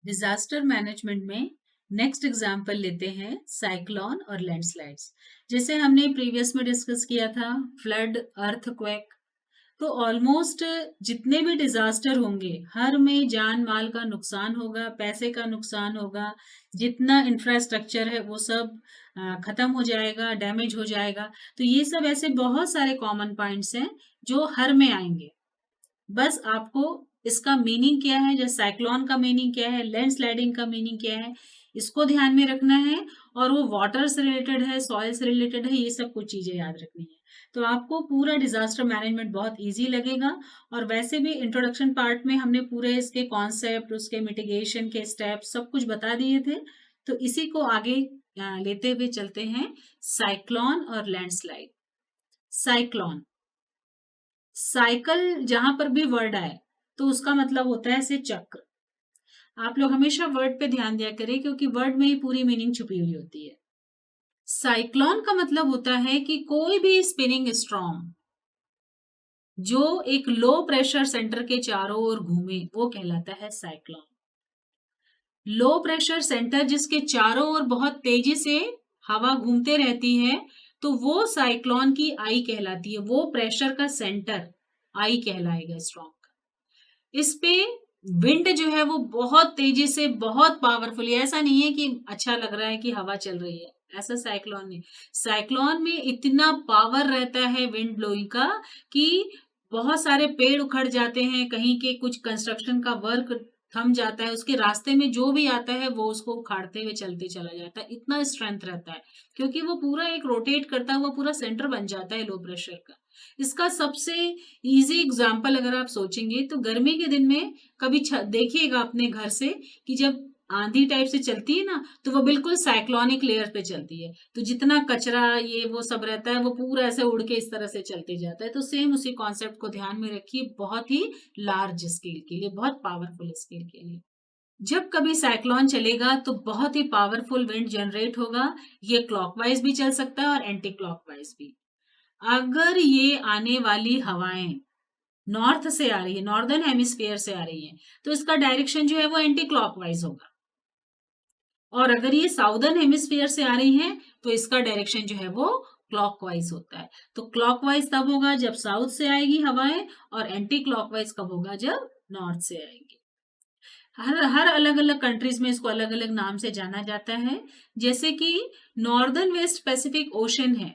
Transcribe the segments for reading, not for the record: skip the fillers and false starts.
Disaster management में next example लेते हैं साइक्लोन और लैंडस्लाइड्स। जैसे हमने प्रीवियस में डिस्कस किया था फ्लड, अर्थक्वेक। तो ऑलमोस्ट जितने भी डिजास्टर होंगे हर में जान माल का नुकसान होगा, पैसे का नुकसान होगा, जितना इंफ्रास्ट्रक्चर है वो सब खत्म हो जाएगा, डैमेज हो जाएगा। तो ये सब ऐसे बहुत सारे कॉमन पॉइंट्स हैं जो हर में आएंगे। बस आपको इसका मीनिंग क्या है, जैसे साइक्लोन का मीनिंग क्या है, लैंडस्लाइडिंग का मीनिंग क्या है, इसको ध्यान में रखना है। और वो वाटर से रिलेटेड है, सॉइल से रिलेटेड है, ये सब कुछ चीजें याद रखनी है। तो आपको पूरा डिजास्टर मैनेजमेंट बहुत इजी लगेगा। और वैसे भी इंट्रोडक्शन पार्ट में हमने पूरे इसके कॉन्सेप्ट, उसके मिटिगेशन के स्टेप सब कुछ बता दिए थे। तो इसी को आगे लेते हुए चलते हैं साइक्लोन और लैंडस्लाइड। साइक्लोन, साइकिल जहां पर भी वर्ड आए तो उसका मतलब होता है ऐसे चक्र। आप लोग हमेशा वर्ड पे ध्यान दिया करें क्योंकि वर्ड में ही पूरी मीनिंग छुपी हुई होती है। साइक्लोन का मतलब होता है कि कोई भी स्पिनिंग स्टॉर्म जो एक लो प्रेशर सेंटर के चारों ओर घूमे वो कहलाता है साइक्लोन। लो प्रेशर सेंटर जिसके चारों ओर बहुत तेजी से हवा घूमते रहती है तो वो साइक्लोन की आई कहलाती है। वो प्रेशर का सेंटर आई कहलाएगा स्ट्रॉन्ग। इस पे विंड जो है वो बहुत तेजी से, बहुत पावरफुली, ऐसा नहीं है कि अच्छा लग रहा है कि हवा चल रही है, ऐसा साइक्लोन नहीं। साइक्लोन में इतना पावर रहता है विंड ब्लोइंग का कि बहुत सारे पेड़ उखड़ जाते हैं, कहीं के कुछ कंस्ट्रक्शन का वर्क थम जाता है, उसके रास्ते में जो भी आता है वो उसको उखाड़ते हुए चलते चला जाता है। इतना स्ट्रेंथ रहता है क्योंकि वो पूरा एक रोटेट करता हुआ पूरा सेंटर बन जाता है लो प्रेशर का। इसका सबसे इजी एग्जाम्पल अगर आप सोचेंगे तो गर्मी के दिन में कभी देखिएगा अपने घर से कि जब आंधी टाइप से चलती है ना तो वो बिल्कुल साइक्लोनिक लेयर पे चलती है। तो जितना कचरा ये वो सब रहता है वो पूरा ऐसे उड़ के इस तरह से चलते जाता है। तो सेम उसी कॉन्सेप्ट को ध्यान में रखिए, बहुत ही लार्ज स्केल के लिए, बहुत पावरफुल स्केल के लिए। जब कभी साइक्लोन चलेगा तो बहुत ही पावरफुल विंड जनरेट होगा। ये क्लॉकवाइज भी चल सकता है और एंटी क्लॉकवाइज भी। अगर ये आने वाली हवाएं नॉर्थ से आ रही है, नॉर्दर्न हेमिस्फीयर से आ रही है, तो इसका डायरेक्शन जो है वो एंटी क्लॉकवाइज होगा। और अगर ये साउदर्न हेमिस्फीयर से आ रही है तो इसका डायरेक्शन जो है वो क्लॉकवाइज होता है। तो क्लॉकवाइज तब होगा जब साउथ से आएगी हवाएं, और एंटी क्लॉकवाइज कब होगा, जब नॉर्थ से आएगी। हर हर अलग अलग कंट्रीज में इसको अलग अलग नाम से जाना जाता है। जैसे कि नॉर्दर्न वेस्ट पैसिफिक ओशन है,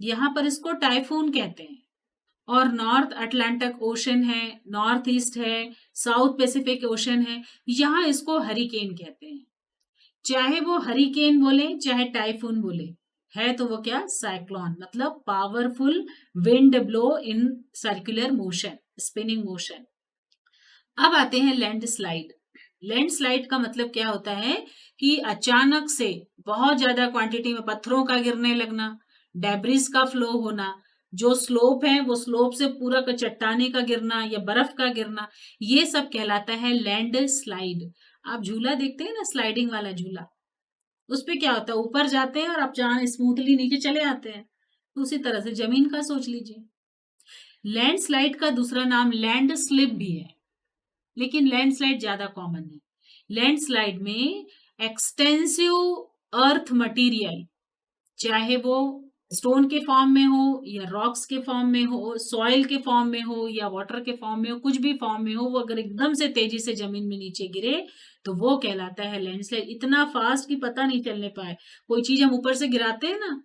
यहाँ पर इसको टाइफून कहते हैं। और नॉर्थ अटलांटिक ओशन है, नॉर्थ ईस्ट है, साउथ पैसिफिक ओशन है, यहाँ इसको हरिकेन कहते हैं। चाहे वो हरिकेन बोले चाहे टाइफून बोले, है तो वो क्या, साइक्लोन, मतलब powerful wind blow in circular motion, spinning motion. अब आते हैं लैंडस्लाइड। लैंडस्लाइड का मतलब क्या होता है कि अचानक से बहुत ज्यादा क्वांटिटी में पत्थरों का गिरने लगना, डेब्रिस का फ्लो होना, जो स्लोप है वो स्लोप से पूरा का चट्टाने का गिरना या बर्फ का गिरना, ये सब कहलाता है लैंड स्लाइड। आप झूला देखते हैं ना, स्लाइडिंग वाला झूला, उस पे क्या होता है, ऊपर जाते हैं और आप जहां स्मूथली नीचे चले आते हैं। तो उसी तरह से जमीन का सोच लीजिए। लैंडस्लाइड का दूसरा नाम लैंड स्लिप भी है, लेकिन लैंडस्लाइड ज्यादा कॉमन है। लैंडस्लाइड में एक्सटेंसिव अर्थ मटेरियल, चाहे वो स्टोन के फॉर्म में हो या रॉक्स के फॉर्म में हो, सॉइल के फॉर्म में हो या वाटर के फॉर्म में हो, कुछ भी फॉर्म में हो, वो अगर एकदम से तेजी से जमीन में नीचे गिरे तो वो कहलाता है लैंडस्लाइड। इतना फास्ट कि पता नहीं चलने पाए। कोई चीज हम ऊपर से गिराते हैं ना,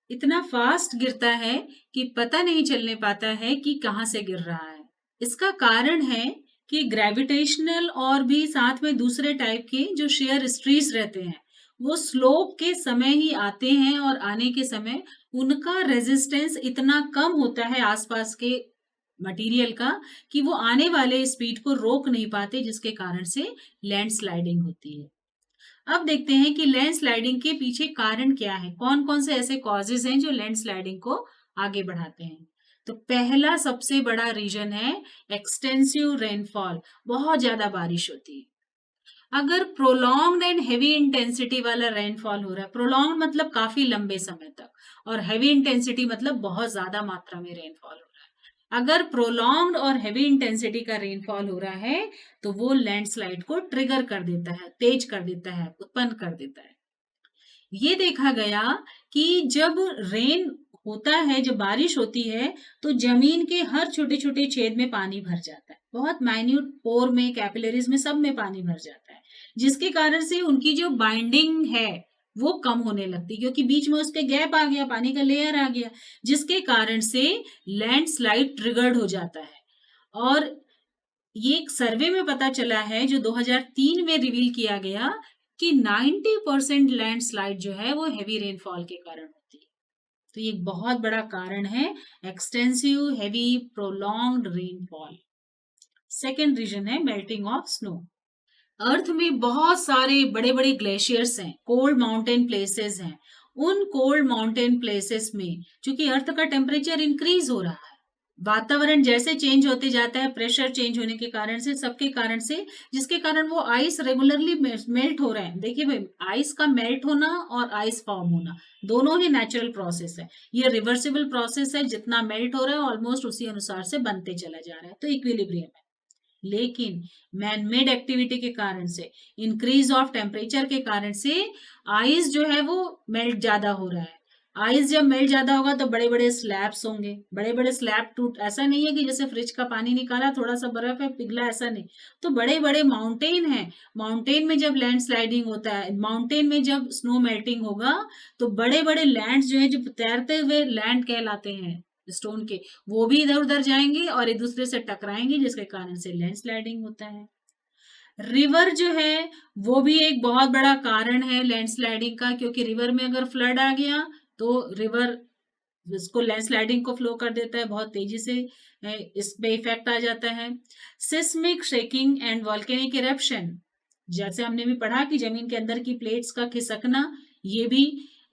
इतना फास्ट गिरता है कि पता नहीं चलने पाता है कि कहाँ से गिर रहा है। इसका कारण है कि ग्रेविटेशनल और भी साथ में दूसरे टाइप के जो शेयर स्ट्रीज रहते हैं वो स्लोप के समय ही आते हैं, और आने के समय उनका रेजिस्टेंस इतना कम होता है आसपास के मटेरियल का कि वो आने वाले स्पीड को रोक नहीं पाते, जिसके कारण से लैंडस्लाइडिंग होती है। अब देखते हैं कि लैंडस्लाइडिंग के पीछे कारण क्या है, कौन कौन से ऐसे कॉजेज हैं जो लैंडस्लाइडिंग को आगे बढ़ाते हैं। तो पहला सबसे बड़ा रीजन है एक्सटेंसिव रेनफॉल, बहुत ज्यादा बारिश होती है। अगर प्रोलॉन्ग्ड एंड हेवी इंटेंसिटी वाला रेनफॉल हो रहा है, प्रोलॉन्ग मतलब काफी लंबे समय तक, और हेवी इंटेंसिटी मतलब बहुत ज्यादा मात्रा में रेनफॉल हो रहा है, अगर प्रोलॉन्ग्ड और हैवी इंटेंसिटी का रेनफॉल हो रहा है तो वो लैंडस्लाइड को ट्रिगर कर देता है, तेज कर देता है, उत्पन्न कर देता है। ये देखा गया कि जब रेन होता है, जब बारिश होती है, तो जमीन के हर छोटे छोटे छेद में पानी भर जाता है, बहुत माइन्यूट पोर में, कैपिलरीज में, सब में पानी भर जाता है, जिसके कारण से उनकी जो बाइंडिंग है वो कम होने लगती है, क्योंकि बीच में उसके गैप आ गया, पानी का लेयर आ गया, जिसके कारण से लैंडस्लाइड ट्रिगर्ड हो जाता है। और ये एक सर्वे में पता चला है जो 2003 में रिवील किया गया कि 90% लैंडस्लाइड जो है वो हैवी रेनफॉल के कारण होती है। तो ये एक बहुत बड़ा कारण है, extensive heavy prolonged rainfall. Second reason है मेल्टिंग ऑफ स्नो। अर्थ में बहुत सारे बड़े बड़े ग्लेशियर्स हैं, कोल्ड माउंटेन प्लेसेस हैं। उन कोल्ड माउंटेन प्लेसेस में चूंकि अर्थ का टेम्परेचर इंक्रीज हो रहा है, वातावरण जैसे चेंज होते जाता है, प्रेशर चेंज होने के कारण से, सबके कारण से, जिसके कारण वो आइस रेगुलरली मेल्ट हो रहा है। देखिए भाई, आइस का मेल्ट होना और आइस फॉर्म होना दोनों ही नेचुरल प्रोसेस है, ये रिवर्सिबल प्रोसेस है। जितना मेल्ट हो रहा है ऑलमोस्ट उसी अनुसार से बनते चला जा रहा है, तो इक्विलिब्रियम है। लेकिन मैन मेड एक्टिविटी के कारण से, इंक्रीज ऑफ टेम्परेचर के कारण से आइस जो है वो मेल्ट ज्यादा हो रहा है। आइस जब मेल्ट ज्यादा होगा तो बड़े बड़े स्लैब्स होंगे, बड़े बड़े स्लैब टूट, ऐसा नहीं है कि जैसे फ्रिज का पानी निकाला थोड़ा सा बर्फ है पिघला, ऐसा नहीं। तो बड़े बड़े माउंटेन है, माउंटेन में जब लैंड स्लाइडिंग होता है, माउंटेन में जब स्नो मेल्टिंग होगा तो बड़े बड़े लैंड जो है, जो तैरते हुए लैंड कहलाते हैं स्टोन के, वो भी इधर उधर जाएंगे और एक दूसरे से टकराएंगे, जिसके कारण से लैंडस्लाइडिंग होता है। रिवर जो है वो भी एक बहुत बड़ा कारण है लैंडस्लाइडिंग का, क्योंकि रिवर में अगर फ्लड आ गया तो रिवर इसको लैंडस्लाइडिंग को फ्लो कर देता है बहुत तेजी से, इस पे इफेक्ट आ जाता है। Seismic shaking and volcanic eruption, जैसे हमने भी पढ़ा कि जमीन के अंदर की प्लेट्स का खिसकना, ये भी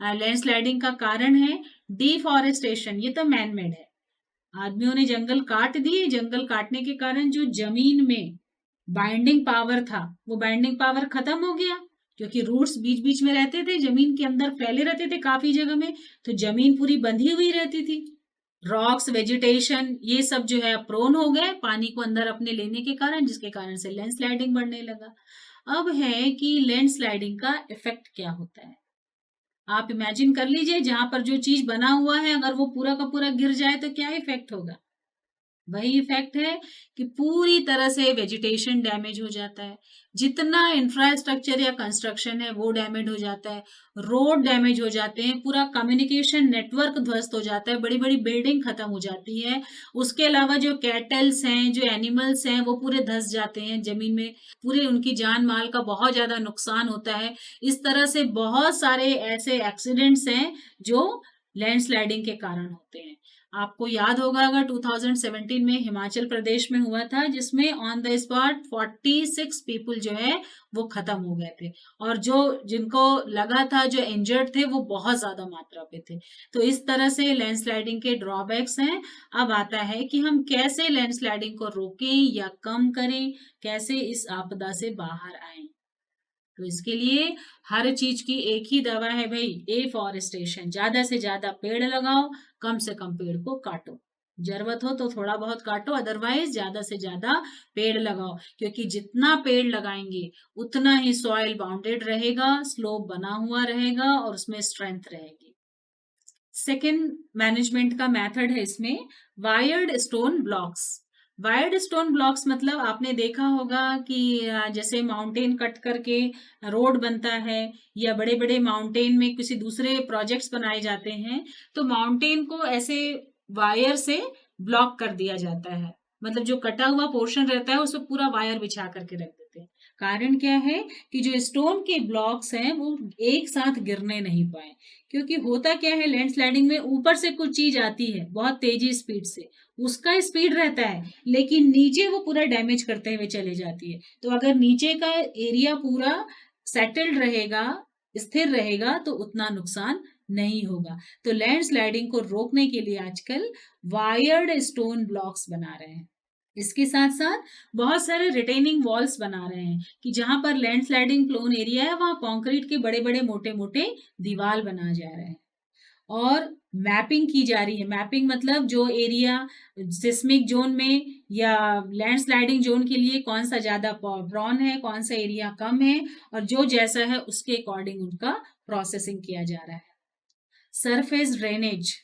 लैंडस्लाइडिंग का कारण है। डिफॉरेस्टेशन, ये तो मैनमेड है, आदमियों ने जंगल काट दिए, जंगल काटने के कारण जो जमीन में बाइंडिंग पावर था वो बाइंडिंग पावर खत्म हो गया, क्योंकि रूट्स बीच बीच में रहते थे, जमीन के अंदर फैले रहते थे काफी जगह में, तो जमीन पूरी बंधी हुई रहती थी। रॉक्स, वेजिटेशन, ये सब जो है प्रोन हो गए पानी को अंदर अपने लेने के कारण, जिसके कारण से लैंडस्लाइडिंग बढ़ने लगा। अब है कि लैंडस्लाइडिंग का इफेक्ट क्या होता है। आप इमेजिन कर लीजिए, जहां पर जो चीज बना हुआ है अगर वो पूरा का पूरा गिर जाए तो क्या इफेक्ट होगा। वही इफेक्ट है कि पूरी तरह से वेजिटेशन डैमेज हो जाता है, जितना इंफ्रास्ट्रक्चर या कंस्ट्रक्शन है वो डैमेज हो जाता है, रोड डैमेज हो जाते हैं, पूरा कम्युनिकेशन नेटवर्क ध्वस्त हो जाता है, बड़ी बड़ी बिल्डिंग खत्म हो जाती है। उसके अलावा जो कैटल्स हैं, जो एनिमल्स हैं, वो पूरे धंस जाते हैं जमीन में, पूरे उनकी जान माल का बहुत ज्यादा नुकसान होता है। इस तरह से बहुत सारे ऐसे एक्सीडेंट्स हैं जो लैंडस्लाइडिंग के कारण होते हैं। आपको याद होगा अगर 2017 में हिमाचल प्रदेश में हुआ था, जिसमें ऑन द स्पॉट 46 पीपल जो है वो खत्म हो गए थे, और जो जिनको लगा था, जो इंजर्ड थे, वो बहुत ज्यादा मात्रा पे थे। तो इस तरह से लैंडस्लाइडिंग के ड्रॉबैक्स हैं। अब आता है कि हम कैसे लैंडस्लाइडिंग को रोकें या कम करें, कैसे इस आपदा से बाहर आएं। तो इसके लिए हर चीज की एक ही दवा है भाई, एफॉरेस्टेशन, ज्यादा से ज्यादा पेड़ लगाओ, कम से कम पेड़ को काटो, जरूरत हो तो थोड़ा बहुत काटो, अदरवाइज ज्यादा से ज्यादा पेड़ लगाओ, क्योंकि जितना पेड़ लगाएंगे उतना ही सॉइल बाउंडेड रहेगा, स्लोप बना हुआ रहेगा और उसमें स्ट्रेंथ रहेगी। सेकेंड मैनेजमेंट का मेथड है इसमें wired stone blocks. Wired stone blocks मतलब आपने देखा होगा कि जैसे माउंटेन कट करके रोड बनता है, या बड़े बड़े माउंटेन में किसी दूसरे प्रोजेक्ट्स बनाए जाते हैं, तो माउंटेन को ऐसे वायर से ब्लॉक कर दिया जाता है, मतलब जो कटा हुआ पोर्शन रहता है उसमें पूरा वायर बिछा करके रख देते हैं। कारण क्या है कि जो स्टोन के ब्लॉक्स हैं वो एक साथ गिरने नहीं पाए, क्योंकि होता क्या है लैंडस्लाइडिंग में, ऊपर से कुछ चीज आती है बहुत तेजी स्पीड से, उसका स्पीड रहता है, लेकिन नीचे वो पूरा डैमेज करते हुए चले जाती है। तो अगर नीचे का एरिया पूरा सेटल्ड रहेगा, स्थिर रहेगा, तो उतना नुकसान नहीं होगा। तो लैंडस्लाइडिंग को रोकने के लिए आजकल वायर्ड स्टोन ब्लॉक्स बना रहे हैं। इसके साथ साथ बहुत सारे रिटेनिंग वॉल्स बना रहे हैं कि जहां पर लैंडस्लाइडिंग प्लोन एरिया है वहां कंक्रीट के बड़े बड़े मोटे मोटे दीवार बना जा रहे हैं। और मैपिंग की जा रही है। मैपिंग मतलब जो एरिया सिस्मिक जोन में या लैंडस्लाइडिंग जोन के लिए कौन सा ज्यादा प्रॉन है, कौन सा एरिया कम है, और जो जैसा है उसके अकॉर्डिंग उनका प्रोसेसिंग किया जा रहा है। सरफेस ड्रेनेज,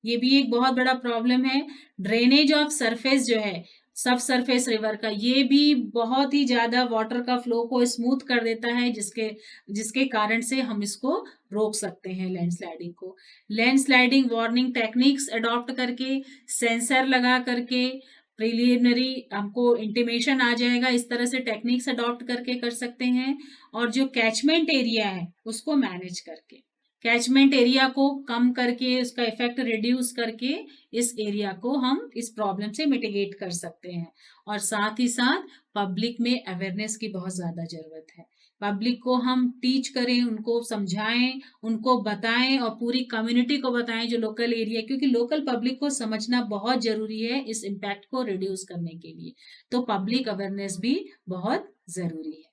ये भी एक बहुत बड़ा प्रॉब्लम है। ड्रेनेज ऑफ सरफेस जो है, सब सरफेस रिवर का, ये भी बहुत ही ज्यादा वाटर का फ्लो को स्मूथ कर देता है, जिसके जिसके कारण से हम इसको रोक सकते हैं, लैंडस्लाइडिंग को। लैंडस्लाइडिंग वार्निंग टेक्निक्स अडॉप्ट करके, सेंसर लगा करके, प्रिलिमिनरी हमको इंटीमेशन आ जाएगा, इस तरह से टेक्निक्स अडॉप्ट करके कर सकते हैं। और जो कैचमेंट एरिया है उसको मैनेज करके, कैचमेंट एरिया को कम करके, उसका इफेक्ट रिड्यूस करके इस एरिया को हम इस प्रॉब्लम से मिटिगेट कर सकते हैं। और साथ ही साथ पब्लिक में अवेयरनेस की बहुत ज्यादा जरूरत है। पब्लिक को हम टीच करें, उनको समझाएं, उनको बताएं, और पूरी कम्युनिटी को बताएं जो लोकल एरिया, क्योंकि लोकल पब्लिक को समझना बहुत जरूरी है इस इम्पैक्ट को रिड्यूस करने के लिए। तो पब्लिक अवेयरनेस भी बहुत जरूरी है।